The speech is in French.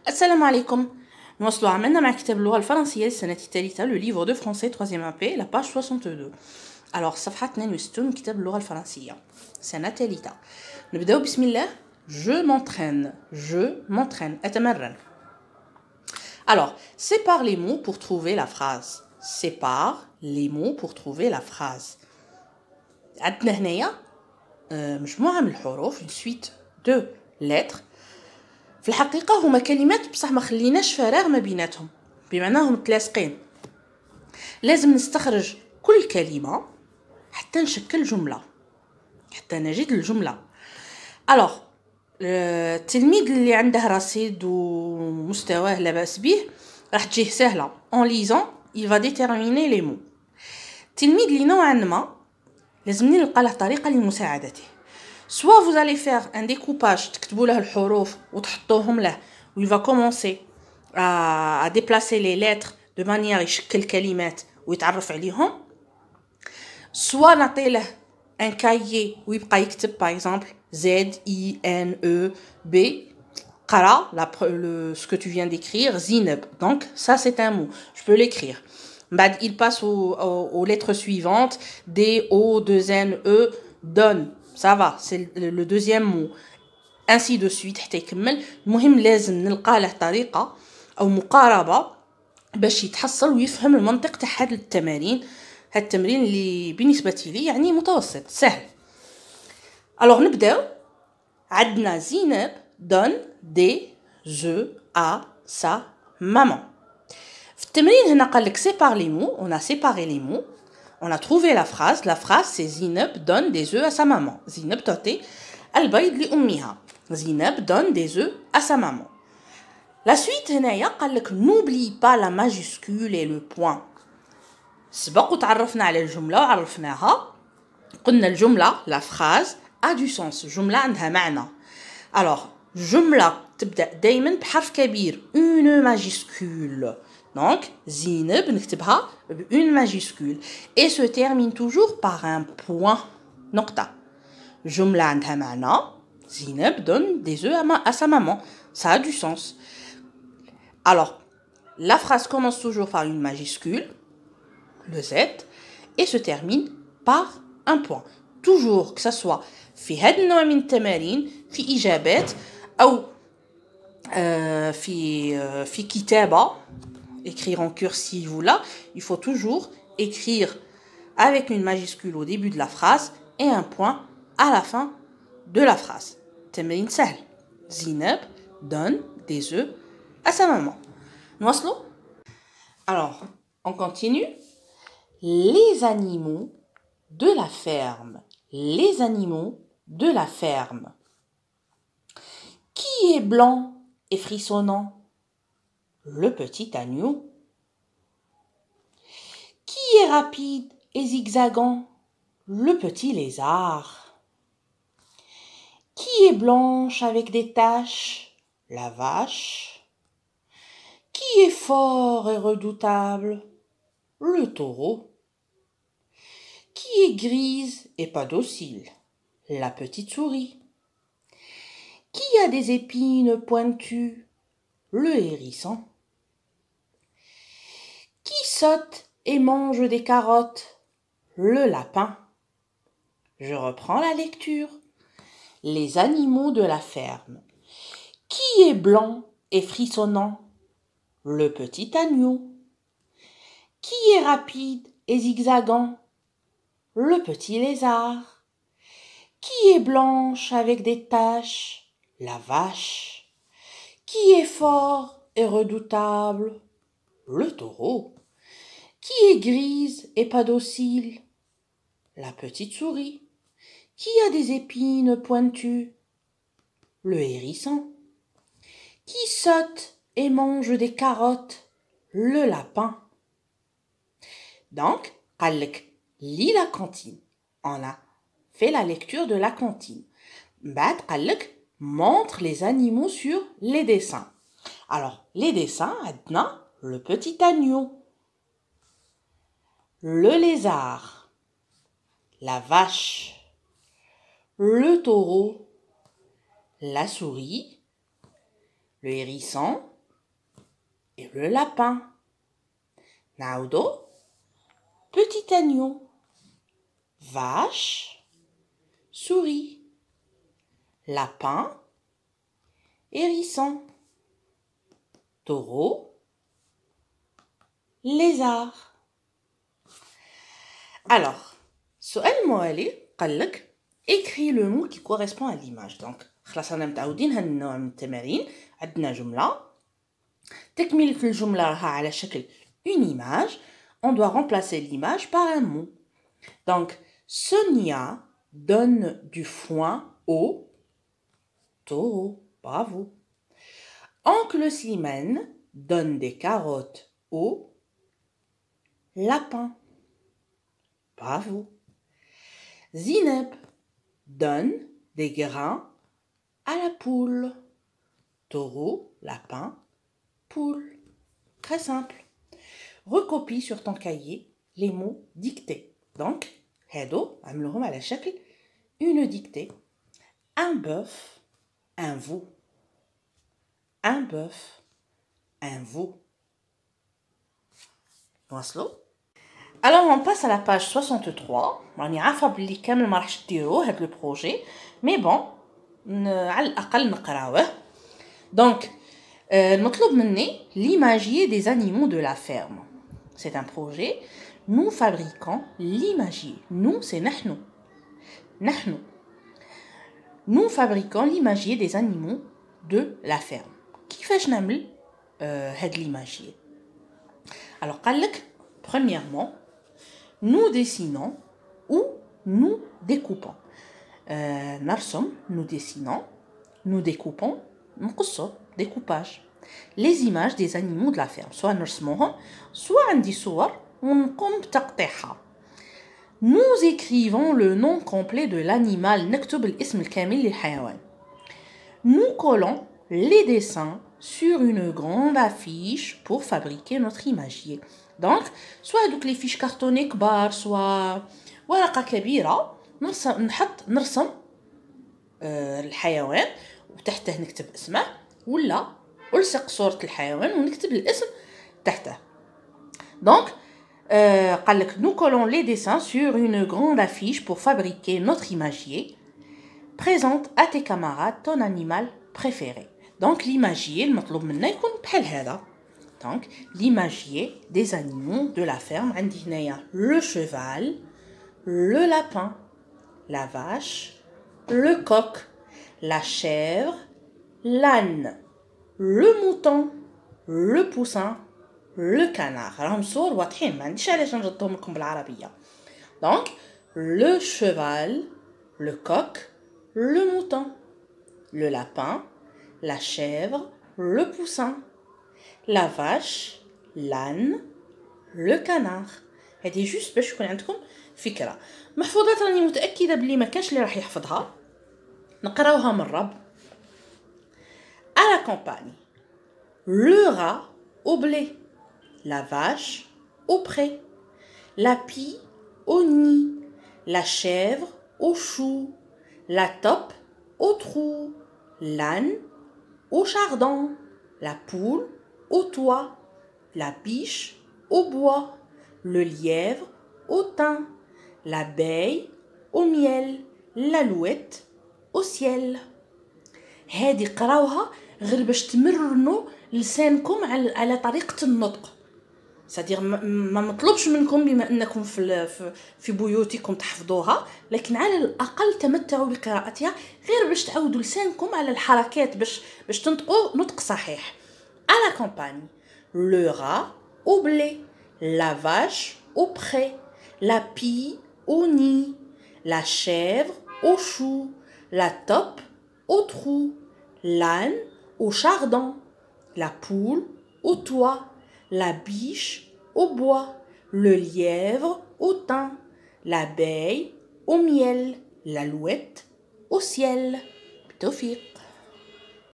السلام عليكم. نواصلوا عملنا مع كتاب اللغة الفرنسية للسنة الثالثة لو livre de français 3e AP la page 62. alors صفحة 62 من كتاب اللغة الفرنسية سنة ثالثة. نبداو بسم الله. je m'entraîne أتمرن. alors sépare les mots pour trouver la phrase. sépare les mots pour trouver la phrase. عندنا هنايا مجموعة من الحروف une suite de lettres. في الحقيقة هما كلمات بصح ما خليناش فراغ ما بيناتهم بمعنى هم متلاصقين. لازم نستخرج كل كلمة حتى نشكل جملة حتى نجد الجملة. alors التلميذ اللي عنده رصيد ومستواه لا بأس به راح تجيه سهلة. en lisant il va déterminer les mots. التلميذ اللي نوعا ما لازمني نلقى له طريقة لمساعدته. soit vous allez faire un découpage تكتبوا له الحروف وتحطوهم له où il va commencer à déplacer les lettres de manière يشكل كلمات ويتعرف عليهم. soit نعطي له un cahier où يبقى يكتب par exemple Z I N E B قرا ce que tu viens d'écrire Zineb. donc ça c'est un mot, je peux l'écrire. بعد il passe aux lettres suivantes D O 2 N E donne. ça va, c'est le deuxième mot. ainsi de suite حتى يكمل. المهم لازم نلقى له طريقة أو مقاربة باش يتحصل ويفهم المنطق تاع هاد التمارين. هاد التمرين اللي بالنسبة لي يعني متوسط سهل. alors نبداو. عندنا زينب donne des œufs à sa maman. في التمرين هنا قال لك sépare les mots. on a séparé les mots. on a trouvé la phrase. La phrase c'est Zineb donne des œufs à sa maman. Zineb تعطي البيض لأمها. Zineb donne des œufs à sa maman. La suite هنايا قال لك n'oublie pas la majuscule et le point. سبق وتعرفنا على الجملة وعرفناها. قلنا الجملة la phrase a du sens. جملة عندها معنى. alors جملة تبدأ دايما بحرف كبير une majuscule. donc Zineb نكتبها une majuscule et se termine toujours par un point. نقطة. جملة عندها معنى. Zineb donne des œufs à sa maman. ça a du sens. alors la phrase commence toujours par une majuscule, le Z, et se termine par un point. toujours que ça soit في هذا النوع من التمارين في إجابات أو في كتابة écrire en cursive ou là, il faut toujours écrire avec une majuscule au début de la phrase et un point à la fin de la phrase. تمرين سهل. Zineb donne des œufs à sa maman. نواصلوا. alors on continue. les animaux de la ferme. les animaux de la ferme. Qui est blanc et frissonnant? Le petit agneau. Qui est rapide et zigzagant? Le petit lézard. Qui est blanche avec des taches? La vache. Qui est fort et redoutable? Le taureau. Qui est grise et pas docile? La petite souris. Qui a des épines pointues? Le hérisson. Qui saute et mange des carottes? Le lapin. Je reprends la lecture. Les animaux de la ferme. Qui est blanc et frissonnant? Le petit agneau. Qui est rapide et zigzagant? Le petit lézard. Qui est blanche avec des taches? La vache. Qui est fort et redoutable? Le taureau. Qui est grise et pas docile? La petite souris. Qui a des épines pointues? Le hérisson. Qui saute et mange des carottes? Le lapin. donc قال لك lis la cantine. on a fait la lecture de la cantine. بعد قال لك montre les animaux sur les dessins. alors les dessins عندنا le petit agneau, le lézard, la vache, le taureau, la souris, le hérisson, et le lapin. Naodo, petit agneau, vache, souris, lapin, hérisson, taureau, lézard. Alors, سؤال موالي قال لك écris le mot qui correspond à l'image. Donc, خلاص أنا متعودين هالنوع من التمارين. عندنا جملة تكملة الجملة راها على شكل une image. On doit remplacer l'image par un mot. Donc, Sonia donne du foin au taureau. Bravo. Oncle Slimane donne des carottes au lapin. Bravo. Zineb donne des grains à la poule. Taureau, lapin, poule. Très simple. Recopie sur ton cahier les mots dictés. Donc, هادو عملوهم على شكل une dictée. Un bœuf, un veau. Un bœuf, un veau. نواصلو. Alors on passe à la page 63. راني عارفه بلي كامل ما راحش ديروه هاد لو بروجي مي بون على الاقل نقراوه. Donc المطلوب مني l'imagier des animaux de la ferme. C'est un projet. Nous fabriquons l'imagier. Nous c'est نحن. نحن. Nous fabriquons l'imagier des animaux de la ferme. كيفاش نعمل هاد l'imagier? Alors قال لك premièrement nous dessinons ou nous découpons. نرسم, nous dessinons, nous découpons, نقصو, découpage. Les images des animaux de la ferme. soit نرسموهم, soit عندي صور ونقوم بتقطيعها. Nous écrivons le nom complet de l'animal. نكتب الاسم الكامل للحيوان. Nous collons les dessins sur une grande affiche pour fabriquer notre imagier. Donc, soit دوك les fiches cartonnées كبار, soit ورقة كبيرة نرسم الحيوان وتحته نكتب اسمه, ولا ألصق صورة الحيوان ونكتب الاسم تحته. Donc, قال لك nous collons les dessins sur une grande affiche pour fabriquer notre imagier. Présente à tes camarades ton animal préféré. Donc l'imagier المطلوب منا يكون بحال هذا. Donc l'imagier des animaux de la ferme. عندي هنايا le cheval, le lapin, la vache, le coq, la chèvre, l'âne, le mouton, le poussin, le canard. راهم صور واضحين, ما عنديش علاش نردهم لكم بالعربية. Donc le cheval, le coq, le mouton, le lapin, la chèvre, le poussin, la vache, l'âne, le canard. هذه juste باش يكون عندكم فكرة. محفوظات راني متأكدة بلي ما كانش اللي راح يحفظها. نقراوها مرة. À la campagne. Le rat au blé, la vache au pré, la pie au nid, la chèvre au chou, la taupe au trou, l'âne au chardon, la poule au toit, la biche au bois, le lièvre au thym, l'abeille au miel, l'alouette au ciel. هذه قراوها غير باش تمرنوا لسانكم على طريقة النطق. c'est-à-dire ما مطلوبش منكم بما انكم في بيوتكم تحفظوها, لكن على الاقل تمتعوا بقراءتها غير باش تعودوا لسانكم على الحركات باش تنطقوا نطق صحيح. À la campagne, le rat au blé, la vache au pré, la pie au nid, la chèvre au chou, la taupe au trou, l'âne au chardon, la poule au toit, la biche au bois, le lièvre au thym, l'abeille au miel, l'alouette au ciel. بالتوفيق.